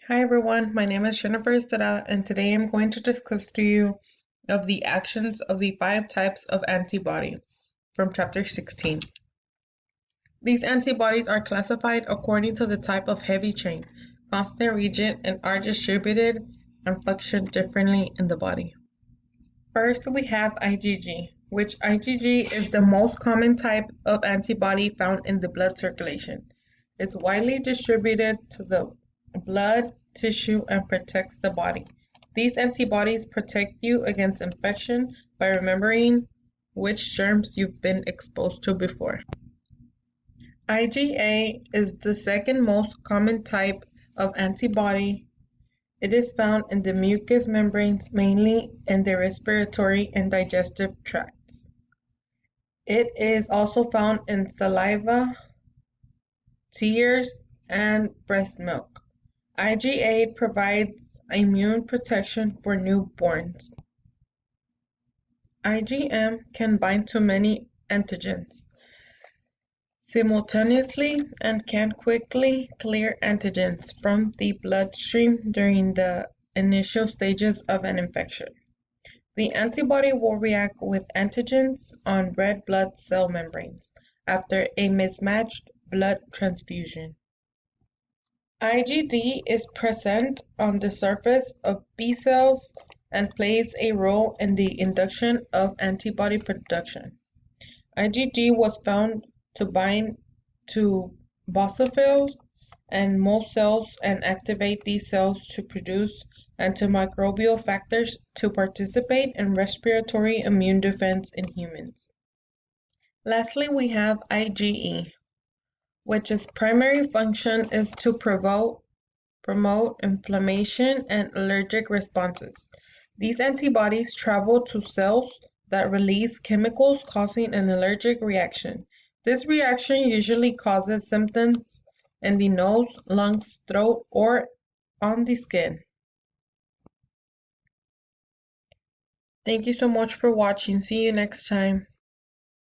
Hi everyone, my name is Jennifer Estrada, and today I'm going to discuss to you of the actions of the 5 types of antibody from chapter 16. These antibodies are classified according to the type of heavy chain, constant region, and are distributed and function differently in the body. First, we have IgG, which IgG is the most common type of antibody found in the blood circulation. It's widely distributed to the blood, tissue, and protects the body. These antibodies protect you against infection by remembering which germs you've been exposed to before. IgA is the second most common type of antibody. It is found in the mucous membranes, mainly in the respiratory and digestive tracts. It is also found in saliva, tears, and breast milk. IgA provides immune protection for newborns. IgM can bind to many antigens simultaneously and can quickly clear antigens from the bloodstream during the initial stages of an infection. The antibody will react with antigens on red blood cell membranes after a mismatched blood transfusion. IgD is present on the surface of B cells and plays a role in the induction of antibody production. IgG was found to bind to basophils and most cells and activate these cells to produce antimicrobial factors to participate in respiratory immune defense in humans. Lastly, we have IgE, which its primary function is to promote inflammation and allergic responses. These antibodies travel to cells that release chemicals causing an allergic reaction. This reaction usually causes symptoms in the nose, lungs, throat, or on the skin. Thank you so much for watching. See you next time.